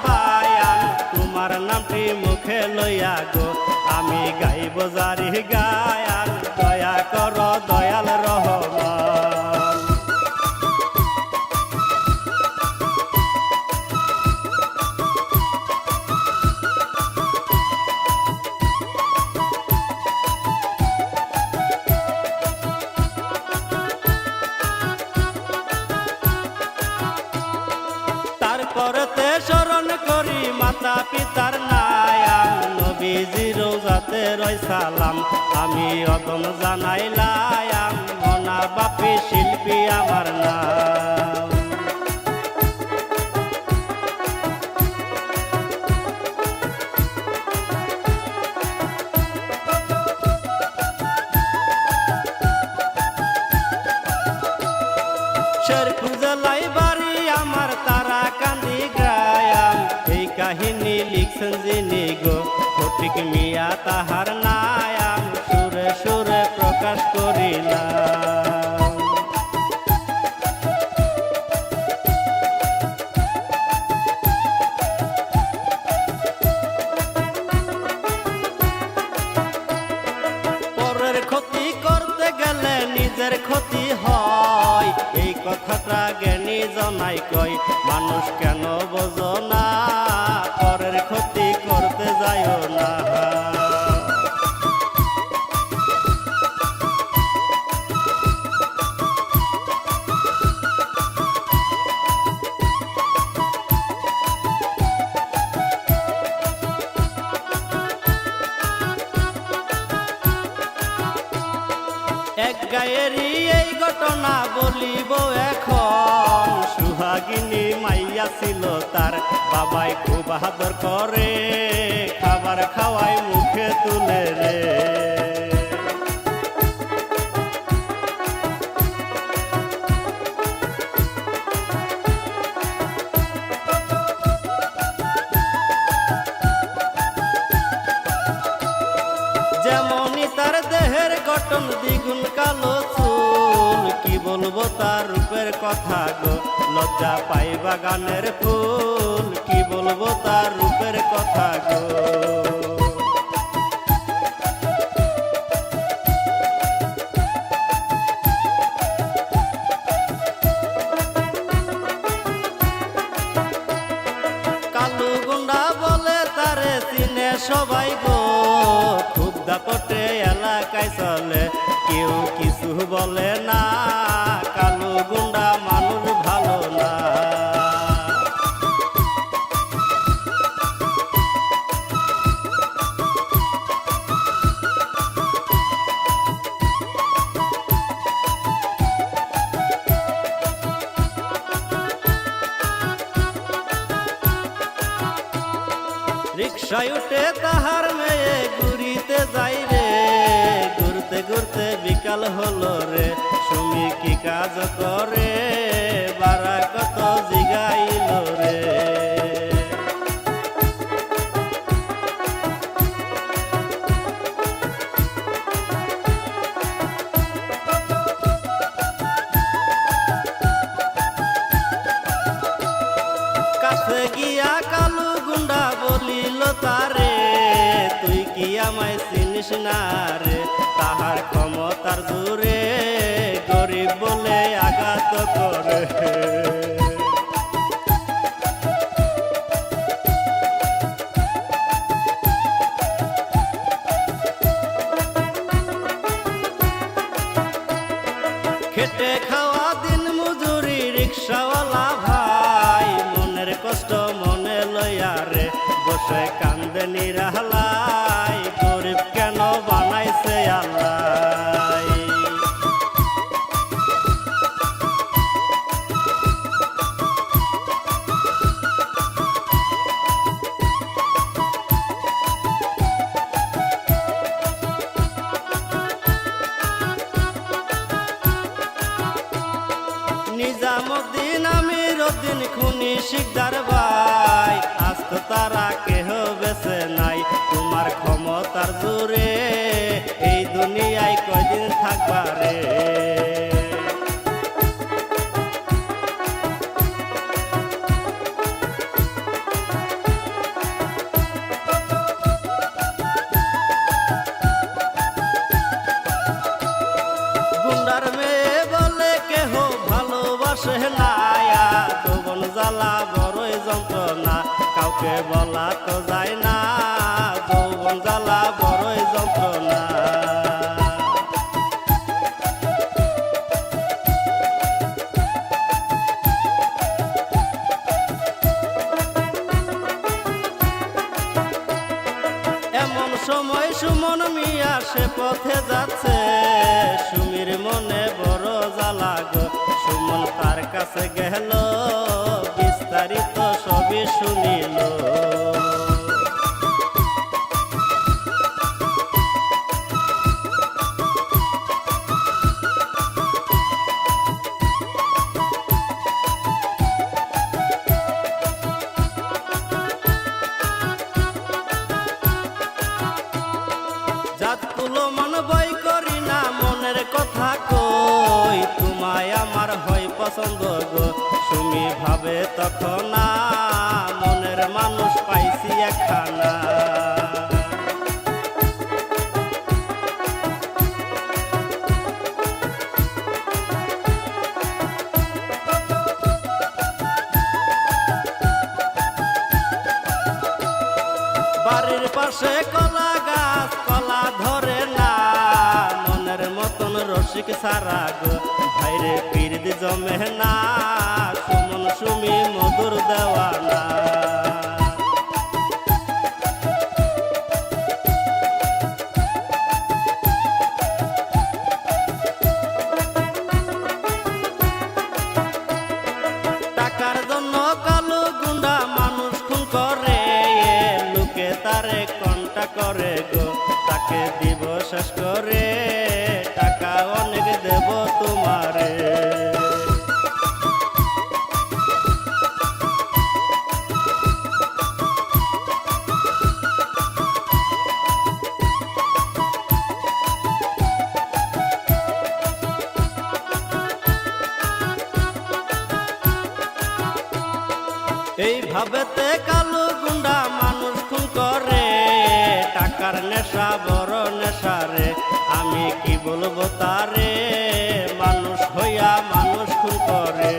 বায়ান তোমার নামটি মুখে লইয়া গো আমি গাইব জারি গায়ান দয়া কর দয়াল রহমান। তারপরতে স্মরণ করি মাতা পিতার নায়াম নবীজির রোজাতে রয় সালাম আমি অদম জানাইলাম মনা বাপি শিল্পী আমার নাম। শেরপুর জেলায় বাড়ি আমার তারা কান্দি গ্রায়াম এই কাহিনী লিখছেন যিনি গো ফটিক মিয়া তাহার নায়াম সুরে সুরে প্রকাশ করিলাম। পরের ক্ষতি করতে গেলে নিজের ক্ষতি হয় এই কথাটা জ্ঞানী জনাই কয় মানুষ কেন বোঝো না পরের ক্ষতি করতে যায়ও না। এক গায়েরই এই ঘটনা বলিব এখন সুহাগিনী মাইয়া ছিল তার বাবাই খুব আদর করে খাবার খাওয়াই মুখে তুলে রে। যেমনই তার দেহের গঠন দ্বিগুণ কালো চুল কি বলবো তার রূপের কথা গো লজ্জা পাইবা গানের ফুল কি বলবো তার রূপের কথা গো। কালু গুন্ডা বলে তারে চিনে সবাই গো খুব দাপটে এলাকায় চলে কেউ কিছু বলে না কালু গুন্ডা মানুষ ভালো না। রিক্সায় উঠে তাহার মেয়ে ঘুরিতে যাই রে ঘুরতে ঘুরতে বিকাল হলো রে সুমি কি কাজ করে বারা কত জিগাইল রে। কাছে গিয়া কালু গুন্ডা বলিল তারে তুই কি আমায় চিনিস না রে তাহার ক্ষমতার জোরে গরিব বলে আঘাত করে। খেটে খাওয়া দিন মজুরি রিক্সাওয়ালা ভাই মনের কষ্ট মনে লইয়া রে বসে কান্দে নিরালাই গরিব কেন বানাইছে আল্লাহ। নিজামুদ্দিন আমির উদ্দিন খুনি শিকদার ভাই আজ তো তারা কেহ বেছে নাই তোমার ক্ষমতার জোরে এই দুনিয়ায় কয়দিন থাকবা রে। মুখে বলা তো যায় না, যৌবন জ্বালা বড়ই যন্ত্রণা। এমন সময় সুমন মিয়া সে পথে যাচ্ছে, সুমির মনে বড় জ্বালা গো। সুমন তার কাছে গেল, বিস্তারিত সবই শুনিল। জাতকুলো মন বই করি না, মনের কথা কই, তোমায় আমার হয় পছন্দ গো। সুমি ভাবে তখন না, মনের মানুষ পাইছি একখানা। বাড়ির পাশে কলা গাছ, কলা ধরে না, মনের মতন রসিক সারা গো। ভাইরে পীর জমে না, সুমন সুমি মধুর দেওয়ানা। টাকার জন্য কালো গুন্ডা মানুষ খুন করে, লোকে তারে কন্টা করে গো। তাকে দিব শেষ করে, টাকা অনেক দেব তোমারে। এইভাবেতে কালো গুন্ডা মানুষ খুন করে, টাকার নেশা বড় নেশা রে। আমি কি বলবো তারে, মানুষ হইয়া মানুষ খুন করে।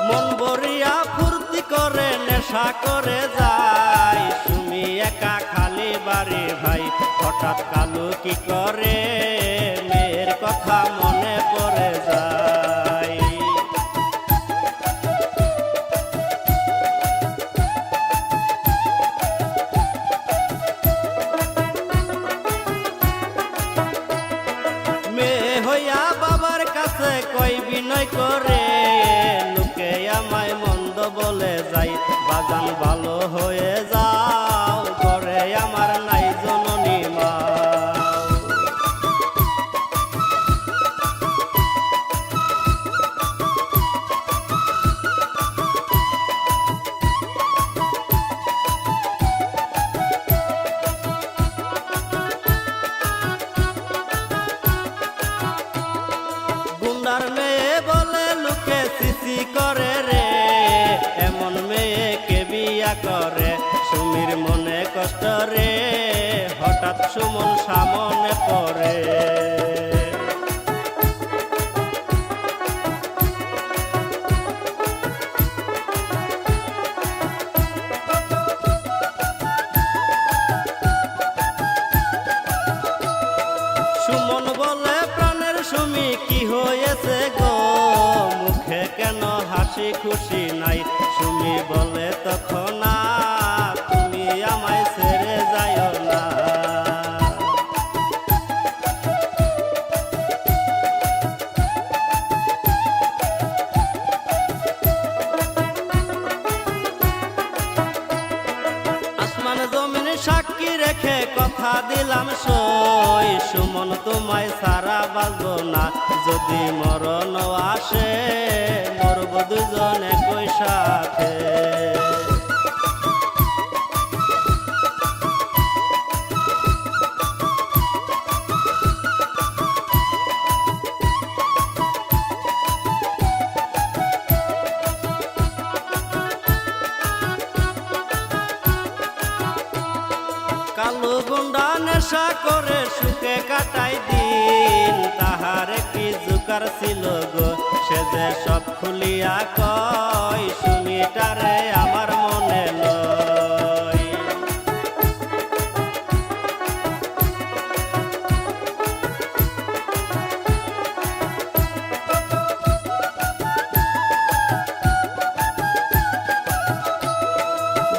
মন বরিয়া ফুর্তি করে, নেশা করে যায়, সুমি একা খালি বাড়ি ভাই। হঠাৎ কালু কি করে, মেয়ের কথা মনে পড়ে যায়। মেয়ে হইয়া বাবার কাছে কই বিনয় করে, লোকে আমায় মন্দ বলে যাই। বাজান ভালো হয়ে যাও, ঘরে আমার নাই জননী মা। গুন্ডার মেয়ে বলে লোকে সিসি করে রে, এমন মেয়েকে বিয়া করে। সুমির মনে কষ্ট রে, হঠাৎ সুমন সামনে পড়ে। সুমন বলে প্রাণের সুমি কি হয়েছে গো, মুখে কেন হাসি খুশি নাই। সুমি বলে তখন না, তুমি আমায় ছেড়ে যাইও না। আসমান জমিন সাক্ষী রেখে কথা দিলাম সই, সুমন তোমায় সারা বাঁচবো না। যদি মরণ আসে, মরব দুজন একই সাথে। ছিল গো, সে যে সব খুলিয়া কয় সুমিটারে আমার মনে লয়।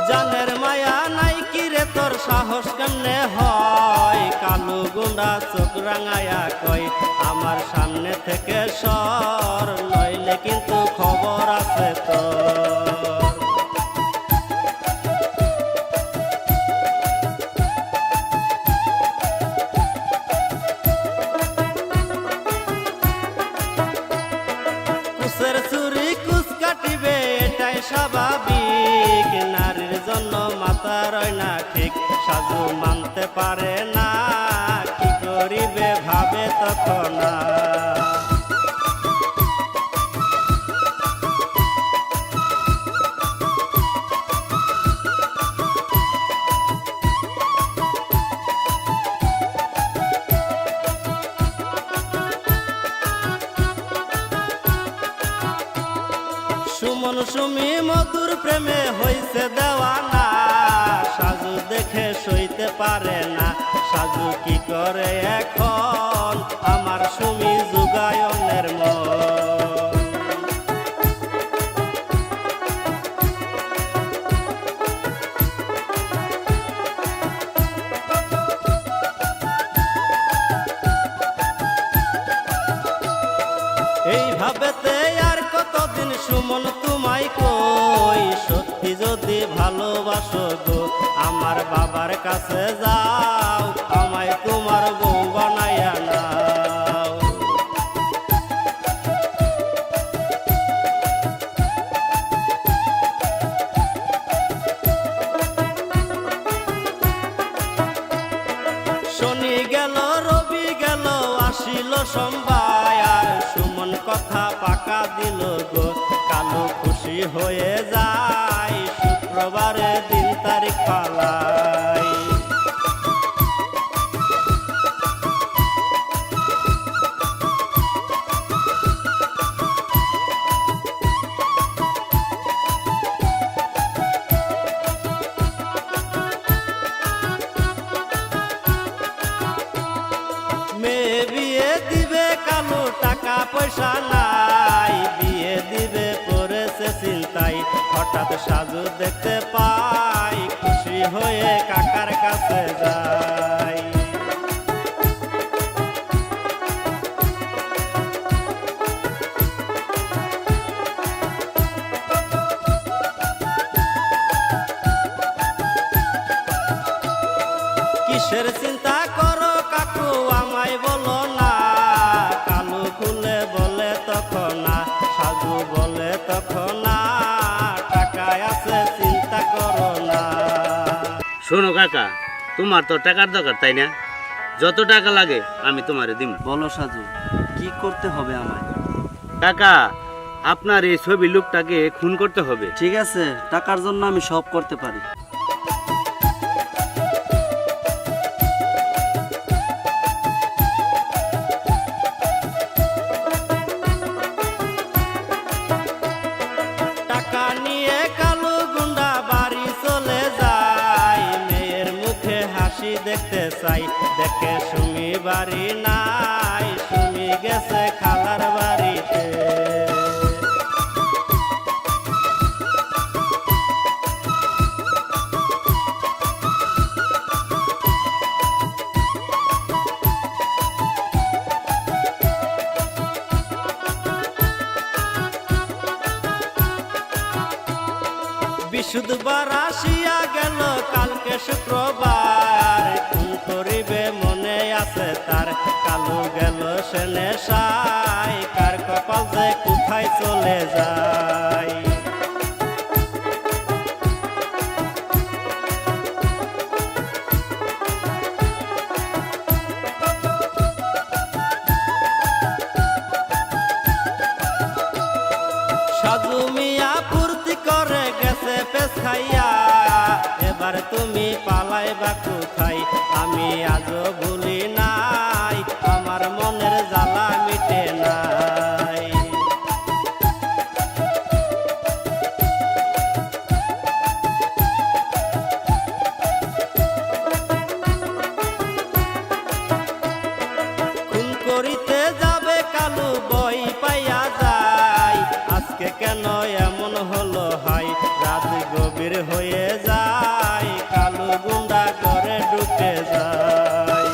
জানের মায়া নাই কিরে তোর সাহস কেমনে হয়, কালো গুন্ডা চোখ রাঙায়া কয় আমার সামনে থেকে সর, নইলে কিন্তু খবর আছে তোর। কুসের চুরি কুচ কাটিবে এটাই স্বাভাবিক, নারীর জন্য মাথা রয় না ঠিক, সাজু মানতে পারে না, কি করিবে ভাবে তখন না। সুমন সুমি মধুর প্রেমে হইছে দেওয়ানা, সাজু দেখে সইতে পারে না, সাজু কি করে এখন আমার সুমি যুগায়নের মন। এইভাবেতে আর কতদিন সুমন তোমায় কই, সত্যি যদি ভালোবাসো গো আমার বাবার কাছে যাও, আমায় তোমার বউ বানাইয়া নাও। শনি গেল রবি গেল আসিল সোমবার, আর সুমন কথা পাকা দিল গো, কালো খুশি হয়ে যায় শুক্রবারে দিন তারিখ পালাই। মেয়ে বিয়ে দিবে কালো টাকা পয়সা নাই, বিয়ে দিবে পড়েছে চিন্তাই, হঠাৎ সাজু দেখতে পাই খুশি হয়ে কাকার কাছে যাই। কিসের চিন্তা করো কাকু আমায় বলো না, কালু খুলে বলে তখন না, সাজু বলে তখন না, টাকায় আছে চিন্তা করো না। শোনো কাকা, তোমার তো টাকার দরকার তাই না? যত টাকা লাগে আমি তোমারে দিব। বলো সাজু, কি করতে হবে আমায়? কাকা, আপনার এই ছবি লোকটাকে খুন করতে হবে। ঠিক আছে, টাকার জন্য আমি সব করতে পারি। টাকা নিয়ে কালো গুন্ডা বাড়ি চলে যায়, মেয়ের মুখে হাসি দেখতে চাই, দেখে সুমি বাড়ি নাই, সুমি গেছে খালার বাড়িতে। বিশুদ্ধবার আসিয়া গেল কালকে শুক্রবার, খুন করিবে মনে আছে তার, কালু গেল সে নেশায়, কার কপাল যে কোথায় চলে যায়। সাজু মিয়া ফুর্তি করে গেছে পেছ খাইয়া, এবার তুমি পালাইবা কোথায়, আমি আজও ভুলি নাই, আমার মনের জ্বালা মিটে না। করিতে যাবে কালু বই পাইয়া যায়। আজকে কেন এমন হলো হাই, রাত গভীর হয়ে যায়, কালু গুন্ডা করে ঢুকে যায়।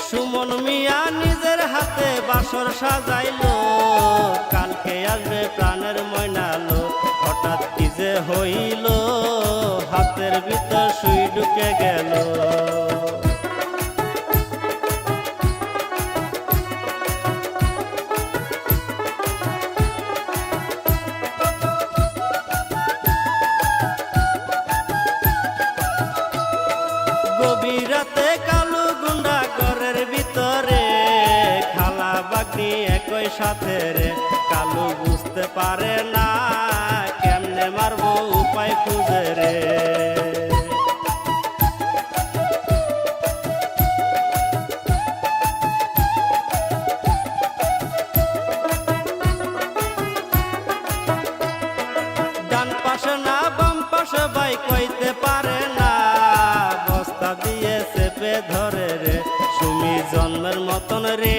সুমন মিয়া নিজের হাতে বাসর সাজাইলো, কালকে আসবে প্রাণের ময়নালো। হঠাৎ কি যে হইল, হাতের ভিতর সুই ঢুকে গেল। গভীর রাতে কালু গুন্ডা ঘরের ভিতরে, খালা বাগনি একই সাথে রে। কালু বুঝতে পারে না কেমনে মারবো, উপায় খুঁজে রে। ডান পাশে না বাম পাশে ভাই কইতে পারে না, বস্তা দিয়ে চেপে ধরে রে। সুমি জন্মের মতন রে,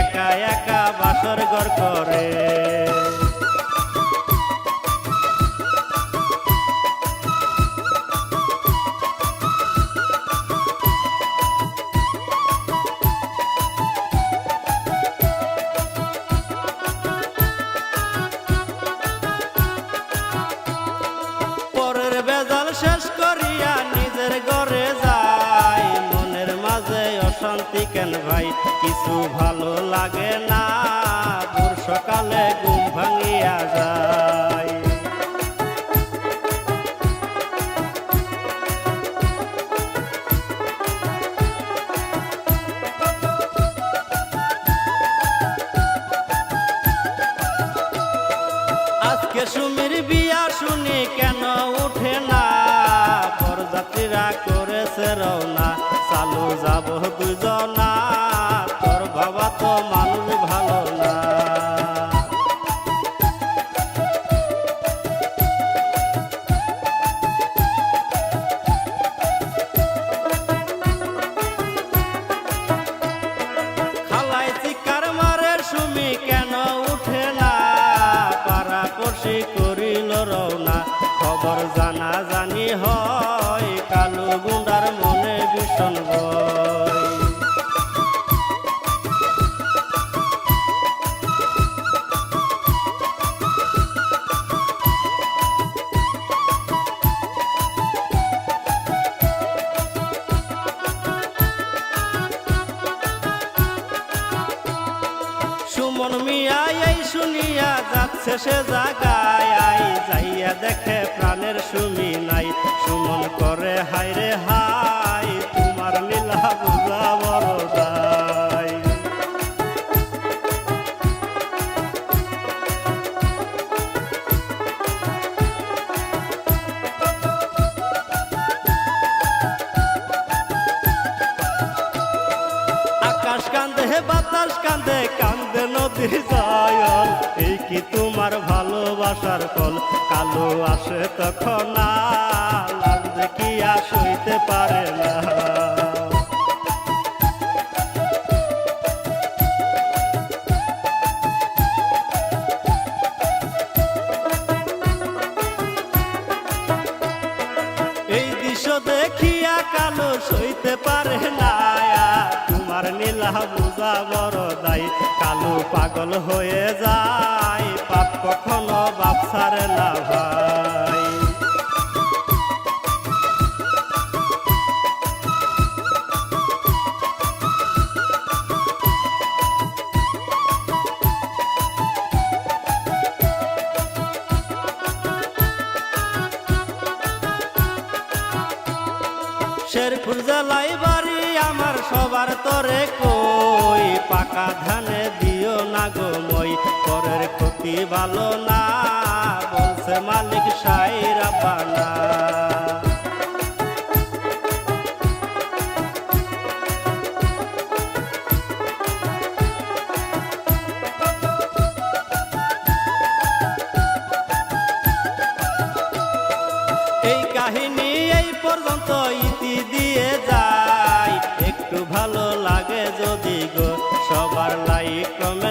একা একা বাসর ঘর করে। পরের বেজাল শেষ করিয়া নিজের ঘরে যায়, মনের মাঝে অশান্তি কেন ভাই, কিছু ভালো লাগে না, ভোর সকালে ঘুম ভাঙিয়া যায়। আজকে সুমির বিয়া শুনি কেন উঠে না, বরযাত্রীরা করেছে রওনা, চালু যাব দুজনা, তোর বাবা তো মানুষ ভালো না। খালাই চিকার মারে সুমি কেন উঠে না, পাড়াপড়শি করিল রওনা, খবর জানা জানি হয়, কালু গুন্ডার মনে ভীষণ ভয়। সুমন মিয়া এই শুনিয়া যাচ্ছে সে জাগায়, যাইয়া দেখে প্রাণের সুমি নাই। সুমন করে হায় রে হায়, তোমার লীলা বুঝা বড় দায়। আকাশ কান্দে বাতাস কান্দে, কান্দে নদীর জয়ল, এই কি তোমার ভালোবাসার ফল। কালো আসে তখন না, লাল দেখিয়া সইতে পারে না। এই দৃশ্য দেখিয়া কালো সইতে পারে না, তোমার নীলা বুঝা বড় দায়। কালু পাগল হয়ে যায়, পাপ কখনো বাপ ছাড়ে না ভাই। শেরপুর জেলায় বাড়ি আমার, সবার তরে কই, পাকা ধানে দিও না গো মই, পরের ক্ষতি ভালো না, বলছে মালিক সাইরা বানা। মতো ইতি দিয়ে যায়, একটু ভালো লাগে যদি গো সবার লাইক কমেন্ট